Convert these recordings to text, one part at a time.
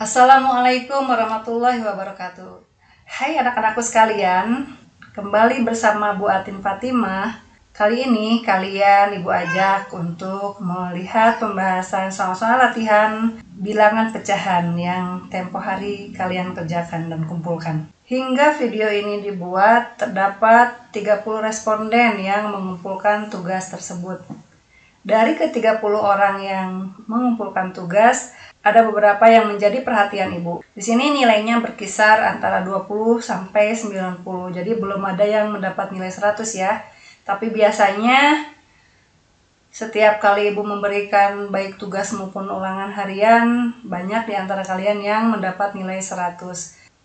Assalamualaikum warahmatullahi wabarakatuh. Hai anak-anakku sekalian, kembali bersama Bu Atin Fatimah. Kali ini kalian Ibu ajak untuk melihat pembahasan soal-soal latihan bilangan pecahan yang tempo hari kalian kerjakan dan kumpulkan. Hingga video ini dibuat, terdapat 30 responden yang mengumpulkan tugas tersebut. Dari ke-30 orang yang mengumpulkan tugas, ada beberapa yang menjadi perhatian Ibu. Di sini nilainya berkisar antara 20 sampai 90. Jadi belum ada yang mendapat nilai 100 ya. Tapi biasanya setiap kali Ibu memberikan baik tugas maupun ulangan harian, banyak di antara kalian yang mendapat nilai 100.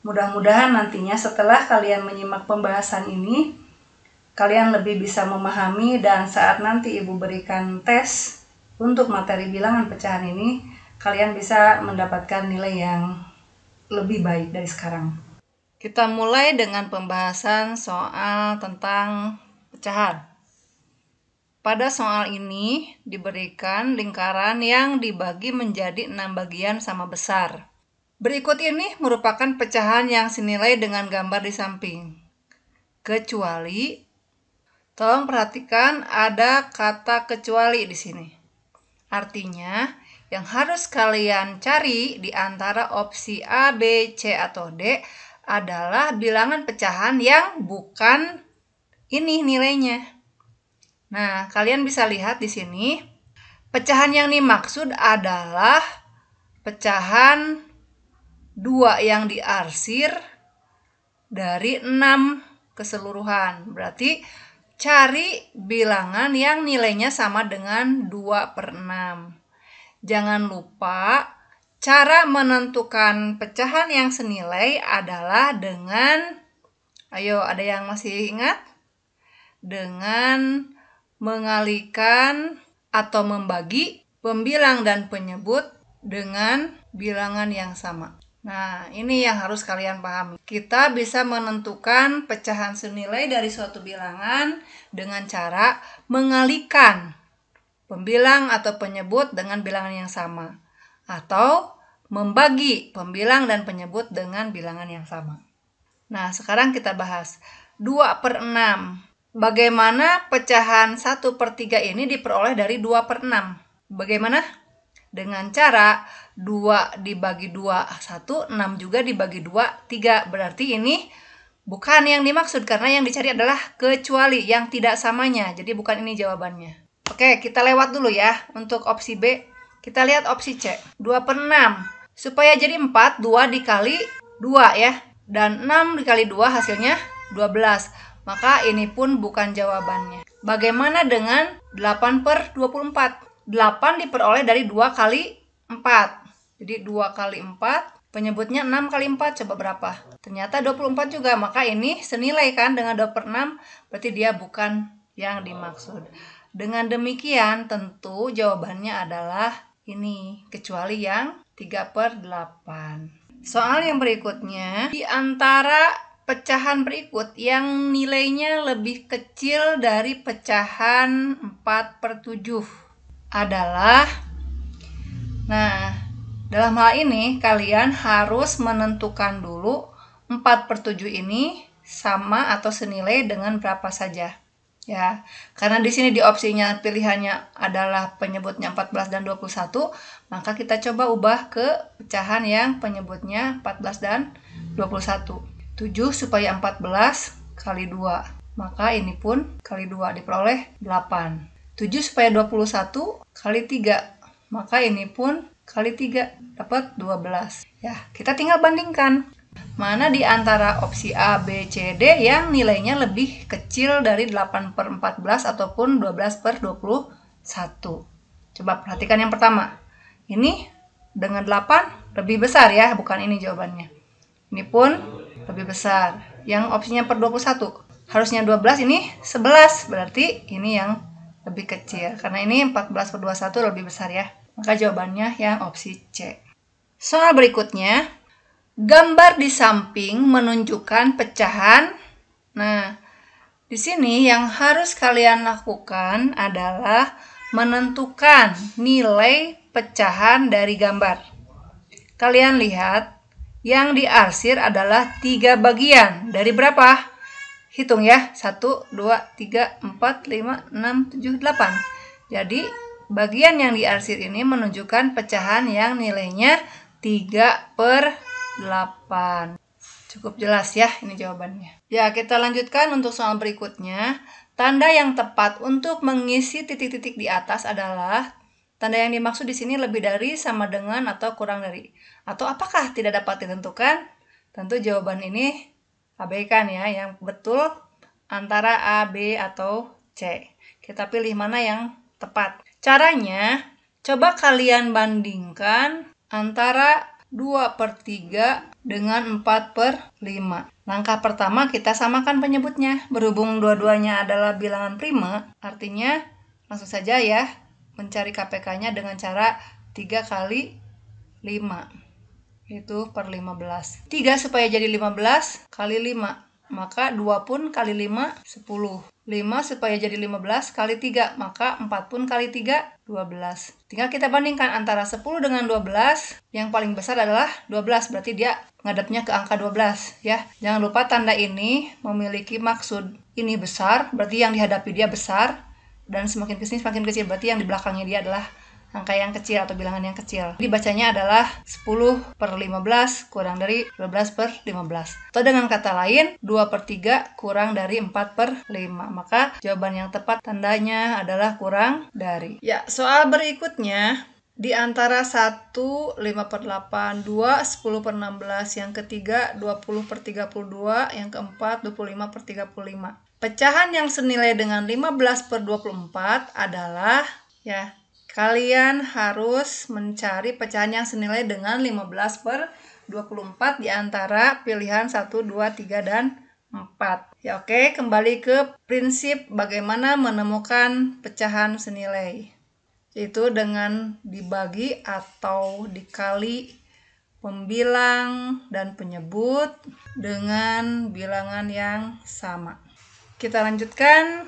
Mudah-mudahan nantinya setelah kalian menyimak pembahasan ini, kalian lebih bisa memahami dan saat nanti Ibu berikan tes untuk materi bilangan pecahan ini, kalian bisa mendapatkan nilai yang lebih baik dari sekarang. Kita mulai dengan pembahasan soal tentang pecahan. Pada soal ini diberikan lingkaran yang dibagi menjadi 6 bagian sama besar. Berikut ini merupakan pecahan yang senilai dengan gambar di samping. Kecuali, tolong perhatikan ada kata kecuali di sini. Artinya, yang harus kalian cari di antara opsi A, B, C, atau D adalah bilangan pecahan yang bukan ini nilainya. Nah, kalian bisa lihat di sini, pecahan yang dimaksud adalah pecahan 2 yang diarsir dari 6 keseluruhan. Berarti cari bilangan yang nilainya sama dengan 2/6. Jangan lupa, cara menentukan pecahan yang senilai adalah dengan, ayo ada yang masih ingat? Dengan mengalihkan atau membagi pembilang dan penyebut dengan bilangan yang sama. Nah, ini yang harus kalian pahami. Kita bisa menentukan pecahan senilai dari suatu bilangan dengan cara mengalihkan pembilang atau penyebut dengan bilangan yang sama, atau membagi pembilang dan penyebut dengan bilangan yang sama. Nah, sekarang kita bahas 2/6. Bagaimana pecahan 1/3 ini diperoleh dari 2/6? Bagaimana? Dengan cara 2 dibagi 2, 1, 6 juga dibagi 2, 3. Berarti ini bukan yang dimaksud, karena yang dicari adalah kecuali yang tidak samanya. Jadi bukan ini jawabannya. Oke, kita lewat dulu ya. Untuk opsi B, kita lihat opsi C. 2/6. Supaya jadi 4, 2 dikali 2 ya. Dan 6 dikali 2 hasilnya 12. Maka ini pun bukan jawabannya. Bagaimana dengan 8/24? 8 diperoleh dari 2 kali 4. Jadi 2 kali 4, penyebutnya 6 kali 4, coba berapa? Ternyata 24 juga, maka ini senilai kan dengan 2/6, berarti dia bukan yang dimaksud. Dengan demikian tentu jawabannya adalah ini, kecuali yang 3/8. Soal yang berikutnya, di antara pecahan berikut yang nilainya lebih kecil dari pecahan 4/7 adalah, nah, dalam hal ini kalian harus menentukan dulu 4/7 ini sama atau senilai dengan berapa saja. Ya, karena di sini di opsinya pilihannya adalah penyebutnya 14 dan 21, maka kita coba ubah ke pecahan yang penyebutnya 14 dan 21. 7 supaya 14 kali 2, maka ini pun kali 2 diperoleh 8. 7 supaya 21 kali 3, maka ini pun kali 3 dapat 12. Ya, kita tinggal bandingkan. Mana di antara opsi A, B, C, D yang nilainya lebih kecil dari 8/14 ataupun 12/21. Coba perhatikan yang pertama. Ini dengan 8 lebih besar ya, bukan ini jawabannya. Ini pun lebih besar. Yang opsinya per 21. Harusnya 12, ini 11. Berarti ini yang lebih kecil. Karena ini 14/21 lebih besar ya. Maka jawabannya yang opsi C. Soal berikutnya, gambar di samping menunjukkan pecahan. Nah, di sini yang harus kalian lakukan adalah menentukan nilai pecahan dari gambar. Kalian lihat, yang diarsir adalah 3 bagian. Dari berapa? Hitung ya. 1, 2, 3, 4, 5, 6, 7, 8. Jadi, bagian yang diarsir ini menunjukkan pecahan yang nilainya 3/8. Cukup jelas ya ini jawabannya. Ya, kita lanjutkan untuk soal berikutnya. Tanda yang tepat untuk mengisi titik-titik di atas adalah tanda yang dimaksud di sini lebih dari, sama dengan, atau kurang dari. Atau apakah tidak dapat ditentukan? Tentu jawaban ini abaikan ya. Yang betul antara A, B, atau C. Kita pilih mana yang tepat. Caranya, coba kalian bandingkan antara 2/3 dengan 4/5. Langkah pertama kita samakan penyebutnya. Berhubung dua-duanya adalah bilangan prima, artinya langsung saja ya mencari KPK-nya dengan cara 3 kali 5. Itu per 15. 3 supaya jadi 15 kali 5. Maka 2 pun kali 5, 10. 5 supaya jadi 15 kali 3. Maka 4 pun kali 3, 12. Tinggal kita bandingkan antara 10 dengan 12. Yang paling besar adalah 12. Berarti dia ngadepnya ke angka 12. Ya. Jangan lupa tanda ini memiliki maksud. Ini besar, berarti yang dihadapi dia besar. Dan semakin kesini semakin kecil. Berarti yang di belakangnya dia adalah angka yang kecil atau bilangan yang kecil. Dibacanya adalah 10/15 kurang dari 12/15. Atau dengan kata lain, 2/3 kurang dari 4/5. Maka jawaban yang tepat tandanya adalah kurang dari. Ya, soal berikutnya. Di antara 1, 5/8, 2, 10/16, yang ketiga 20/32, yang keempat 25/35. Pecahan yang senilai dengan 15/24 adalah, ya, kalian harus mencari pecahan yang senilai dengan 15/24 di antara pilihan 1, 2, 3, dan 4. Ya, oke, kembali ke prinsip bagaimana menemukan pecahan senilai. Yaitu dengan dibagi atau dikali pembilang dan penyebut dengan bilangan yang sama. Kita lanjutkan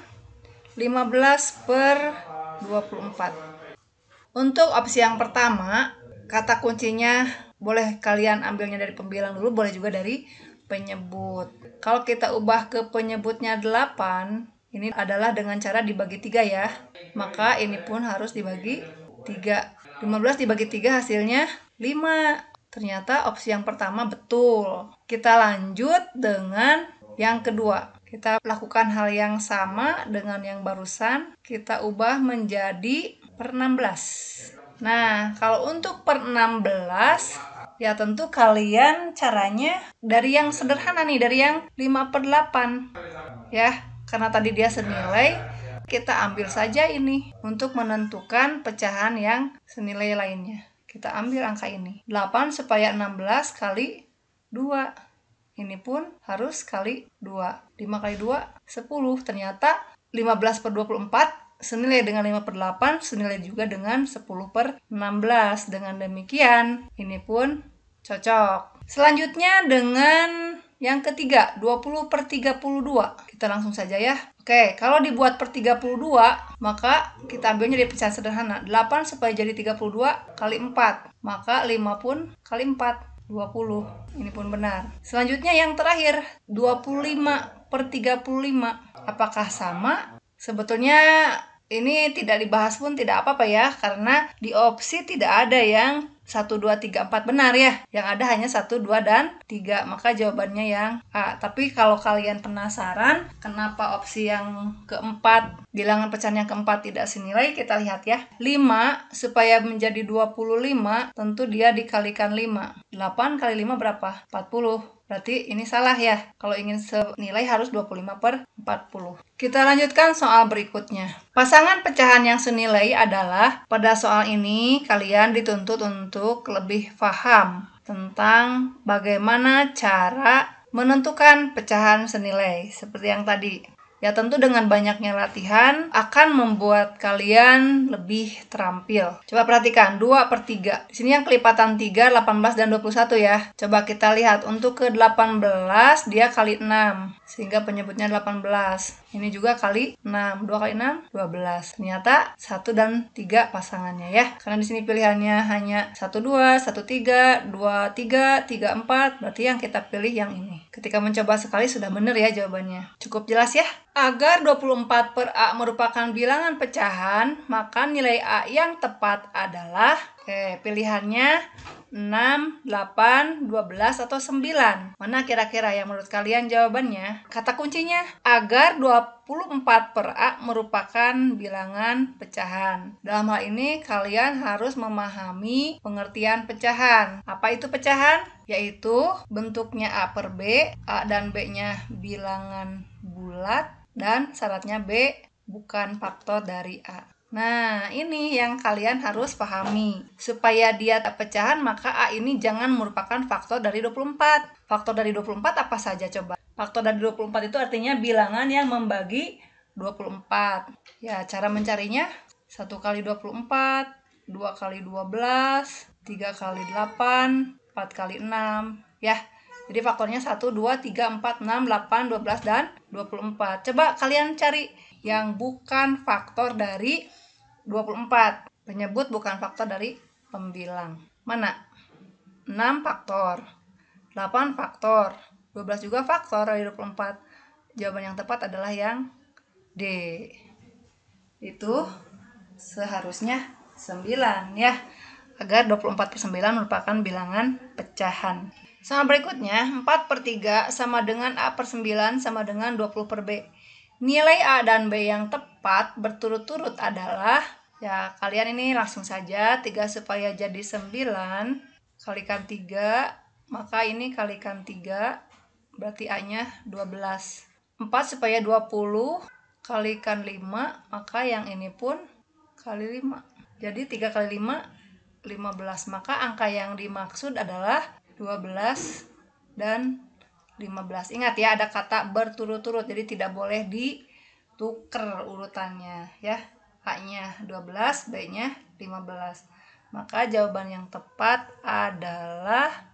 15/24. Untuk opsi yang pertama, kata kuncinya boleh kalian ambilnya dari pembilang dulu, boleh juga dari penyebut. Kalau kita ubah ke penyebutnya 8, ini adalah dengan cara dibagi 3 ya. Maka ini pun harus dibagi 3. 15 dibagi 3 hasilnya 5. Ternyata opsi yang pertama betul. Kita lanjut dengan yang kedua. Kita lakukan hal yang sama dengan yang barusan. Kita ubah menjadi per 16. Nah, kalau untuk per 16, ya tentu kalian caranya dari yang sederhana nih, dari yang 5/8. Ya, karena tadi dia senilai, kita ambil saja ini untuk menentukan pecahan yang senilai lainnya. Kita ambil angka ini. 8 supaya 16 kali 2. Ini pun harus kali 2. 5 kali 2, 10. Ternyata 15/24 senilai dengan 5/8, senilai juga dengan 10/16. Dengan demikian, ini pun cocok. Selanjutnya dengan yang ketiga, 20/32. Kita langsung saja ya. Oke, kalau dibuat per 32, maka kita ambilnya dari pecahan sederhana. 8 supaya jadi 32 kali 4. Maka 5 pun kali 4, 20. Ini pun benar. Selanjutnya yang terakhir, 25/35. Apakah sama? Sebetulnya ini tidak dibahas pun tidak apa-apa ya, karena di opsi tidak ada yang 1, 2, 3, 4 benar ya. Yang ada hanya 1, 2, dan 3. Maka jawabannya yang A. Tapi kalau kalian penasaran kenapa opsi yang keempat, bilangan pecahan yang keempat tidak senilai, kita lihat ya. 5 supaya menjadi 25, tentu dia dikalikan 5. 8 kali 5 berapa? 40. Berarti ini salah ya. Kalau ingin senilai harus 25/40. Kita lanjutkan soal berikutnya. Pasangan pecahan yang senilai adalah, pada soal ini kalian dituntut untuk lebih paham tentang bagaimana cara menentukan pecahan senilai. Seperti yang tadi. Ya tentu dengan banyaknya latihan akan membuat kalian lebih terampil. Coba perhatikan 2/3. Di sini yang kelipatan 3, 18, dan 21 ya. Coba kita lihat untuk ke 18 dia kali 6. Sehingga penyebutnya 18. Ini juga kali 6. 2 kali 6, 12. Ternyata 1 dan 3 pasangannya ya. Karena di sini pilihannya hanya 1, 2, 1, 3, 2, 3, 3, 4. Berarti yang kita pilih yang ini. Ketika mencoba sekali sudah benar ya jawabannya. Cukup jelas ya? Agar 24 per A merupakan bilangan pecahan, maka nilai A yang tepat adalah pilihannya 6, 8, 12, atau 9. Mana kira-kira yang menurut kalian jawabannya? Kata kuncinya, agar 24 per A merupakan bilangan pecahan. Dalam hal ini kalian harus memahami pengertian pecahan. Apa itu pecahan? Yaitu bentuknya A per B, A dan B-nya bilangan bulat, dan syaratnya B bukan faktor dari A. Nah, ini yang kalian harus pahami. Supaya dia tak pecahan, maka A ini jangan merupakan faktor dari 24. Faktor dari 24 apa saja coba? Faktor dari 24 itu artinya bilangan yang membagi 24. Ya, cara mencarinya 1 kali 24, 2 kali 12, 3 kali 8, 4 kali 6. Ya, jadi faktornya 1, 2, 3, 4, 6, 8, 12, dan 24. Coba kalian cari yang bukan faktor dari 24. Penyebut bukan faktor dari pembilang. Mana? 6 faktor, 8 faktor, 12 juga faktor dari 24. Jawaban yang tepat adalah yang D. Itu seharusnya 9 ya. Agar 24 per 9 merupakan bilangan pecahan. Sama berikutnya, 4/3 sama dengan A per 9 sama dengan 20 per B. Nilai A dan B yang tepat berturut-turut adalah, ya kalian ini langsung saja, 3 supaya jadi 9, kalikan 3, maka ini kalikan 3, berarti A-nya 12. 4 supaya 20, kalikan 5, maka yang ini pun kali 5. Jadi 3 kali 5, 15. Maka angka yang dimaksud adalah 12 dan 15. Ingat ya, ada kata berturut-turut, jadi tidak boleh ditukar urutannya ya. A-nya 12, B-nya 15. Maka jawaban yang tepat adalah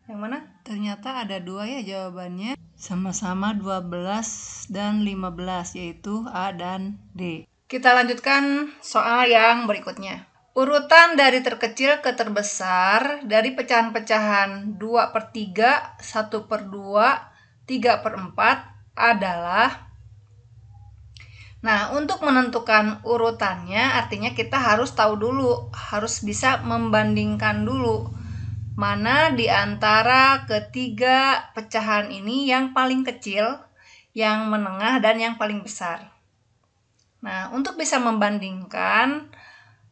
yang mana? Ternyata ada 2 ya jawabannya. Sama-sama 12 dan 15, yaitu A dan D. Kita lanjutkan soal yang berikutnya. Urutan dari terkecil ke terbesar dari pecahan-pecahan 2/3, 1/2, 3/4 adalah. Nah, untuk menentukan urutannya artinya kita harus tahu dulu, harus bisa membandingkan dulu mana di antara ketiga pecahan ini yang paling kecil, yang menengah, dan yang paling besar. Nah, untuk bisa membandingkan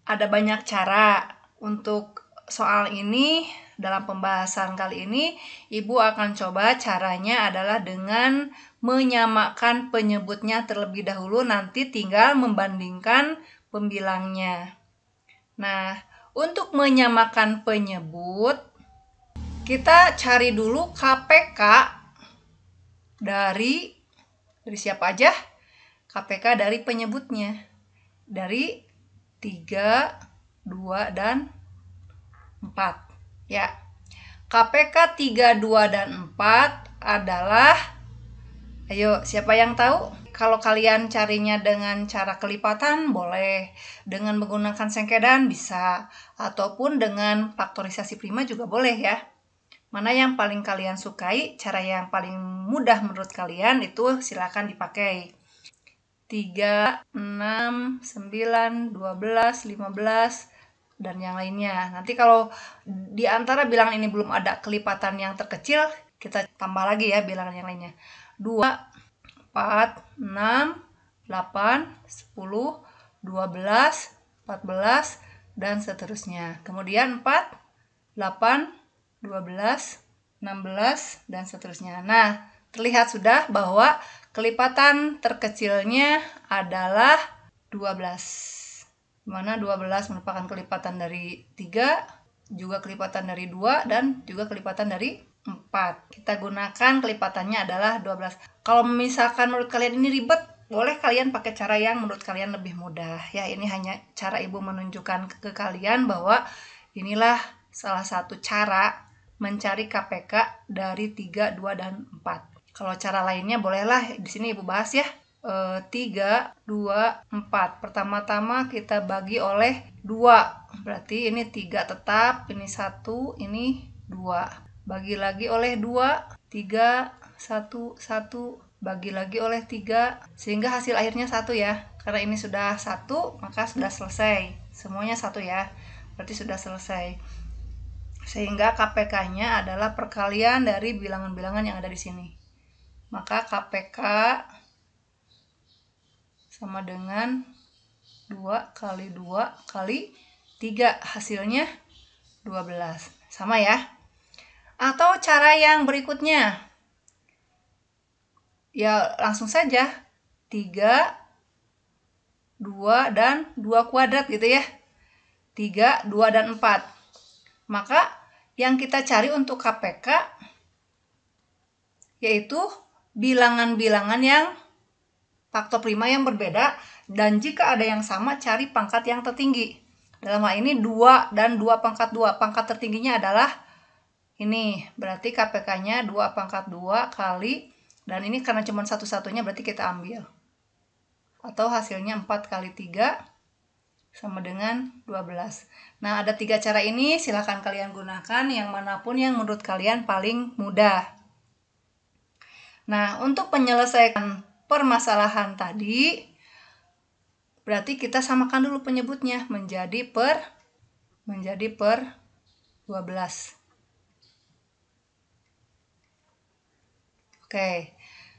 ada banyak cara. Untuk soal ini, dalam pembahasan kali ini, Ibu akan coba caranya adalah dengan menyamakan penyebutnya terlebih dahulu, nanti tinggal membandingkan pembilangnya. Nah, untuk menyamakan penyebut, kita cari dulu KPK dari siapa aja? KPK dari penyebutnya. Dari 3, 2, dan 4. Ya. KPK 3, 2, dan 4 adalah, ayo siapa yang tahu? Kalau kalian carinya dengan cara kelipatan boleh, dengan menggunakan sengkedan bisa, ataupun dengan faktorisasi prima juga boleh ya. Mana yang paling kalian sukai, cara yang paling mudah menurut kalian itu silakan dipakai. 3, 6, 9, 12, 15, dan yang lainnya. Nanti kalau di antara bilangan ini belum ada kelipatan yang terkecil, kita tambah lagi ya bilangan yang lainnya. 2, 4, 6, 8, 10, 12, 14, dan seterusnya. Kemudian 4, 8, 12, 16, dan seterusnya. Nah, terlihat sudah bahwa kelipatan terkecilnya adalah 12. Dimana 12 merupakan kelipatan dari 3, juga kelipatan dari 2, dan juga kelipatan dari 4. Kita gunakan kelipatannya adalah 12. Kalau misalkan menurut kalian ini ribet, boleh kalian pakai cara yang menurut kalian lebih mudah. Ya, ini hanya cara Ibu menunjukkan ke kalian bahwa inilah salah satu cara mencari KPK dari 3, 2, dan 4. Kalau cara lainnya bolehlah di sini Ibu bahas ya. 3, 2, 4. Pertama-tama kita bagi oleh 2. Berarti ini 3 tetap, ini 1, ini 2. Bagi lagi oleh 2, 3, 1, 1, bagi lagi oleh 3, sehingga hasil akhirnya 1 ya. Karena ini sudah 1, maka sudah selesai. Semuanya 1 ya, berarti sudah selesai. Sehingga KPK-nya adalah perkalian dari bilangan-bilangan yang ada di sini. Maka KPK sama dengan 2 kali 2 kali 3, hasilnya 12. Sama ya. Atau cara yang berikutnya, ya langsung saja 3, 2, dan 2 kuadrat gitu ya. 3, 2, dan 4. Maka yang kita cari untuk KPK yaitu bilangan-bilangan yang faktor prima yang berbeda, dan jika ada yang sama cari pangkat yang tertinggi. Dalam hal ini 2 dan 2 pangkat 2. Pangkat tertingginya adalah ini, berarti KPK-nya 2 pangkat 2 kali, dan ini karena cuma satu-satunya berarti kita ambil. Atau hasilnya 4 kali 3 sama dengan 12. Nah, ada 3 cara ini, silahkan kalian gunakan yang manapun yang menurut kalian paling mudah. Nah, untuk menyelesaikan permasalahan tadi, berarti kita samakan dulu penyebutnya menjadi per 12. Oke,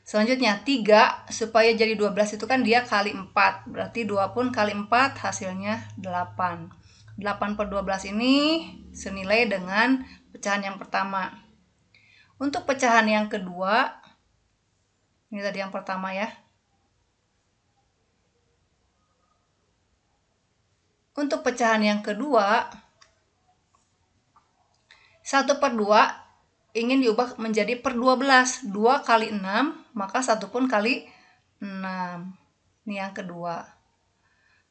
selanjutnya 3 supaya jadi 12 itu kan dia kali 4. Berarti 2 pun kali 4 hasilnya 8. 8 per 12 ini senilai dengan pecahan yang pertama. Untuk pecahan yang kedua, ini tadi yang pertama ya. Untuk pecahan yang kedua, 1 per 2 ingin diubah menjadi per 12. 2 kali 6, maka 1 pun kali 6. Ini yang kedua.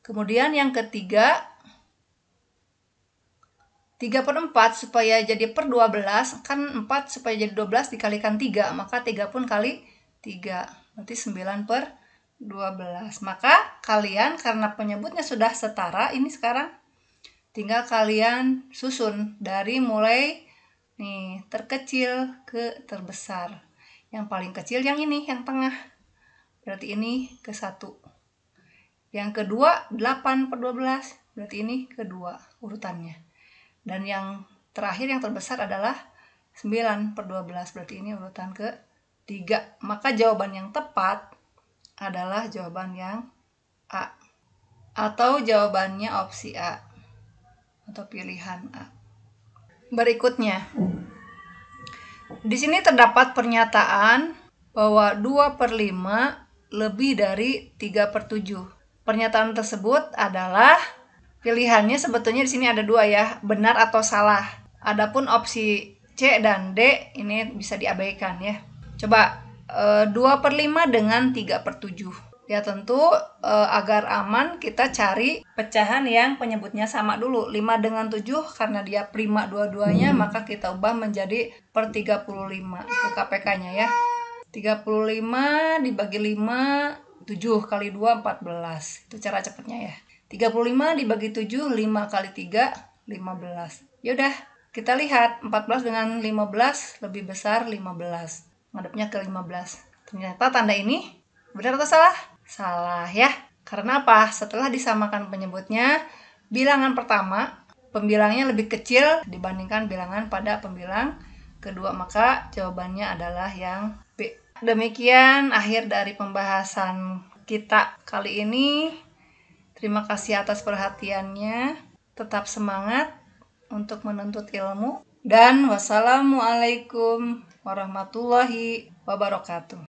Kemudian yang ketiga, 3 per 4 supaya jadi per 12, kan 4 supaya jadi 12 dikalikan 3, maka 3 pun kali 3. Berarti 9 per 12. Maka kalian karena penyebutnya sudah setara, ini sekarang tinggal kalian susun dari mulai nih terkecil ke terbesar. Yang paling kecil yang ini, yang tengah. Berarti ini ke 1. Yang kedua 8 per 12. Berarti ini kedua urutannya. Dan yang terakhir yang terbesar adalah 9 per 12. Berarti ini urutan ke 3. Maka jawaban yang tepat adalah jawaban yang A. Atau jawabannya opsi A. Atau pilihan A. Berikutnya, di sini terdapat pernyataan bahwa 2 per 5 lebih dari 3 per 7. Pernyataan tersebut adalah pilihannya sebetulnya di sini ada 2 ya, benar atau salah. Adapun opsi C dan D ini bisa diabaikan ya. Coba 2 per 5 dengan 3 per 7. Ya tentu agar aman kita cari pecahan yang penyebutnya sama dulu. 5 dengan 7 karena dia prima dua-duanya, maka kita ubah menjadi per 35 ke KPK-nya ya. 35 dibagi 5, 7 kali 2, 14. Itu cara cepatnya ya. 35 dibagi 7, 5 kali 3, 15. Yaudah, kita lihat 14 dengan 15 lebih besar 15. Ngadepnya ke 15. Ternyata tanda ini benar atau salah? Salah ya. Karena apa? Setelah disamakan penyebutnya, bilangan pertama pembilangnya lebih kecil dibandingkan bilangan pada pembilang kedua, maka jawabannya adalah yang B. Demikian akhir dari pembahasan kita kali ini. Terima kasih atas perhatiannya. Tetap semangat untuk menuntut ilmu. Dan wassalamualaikum warahmatullahi wabarakatuh.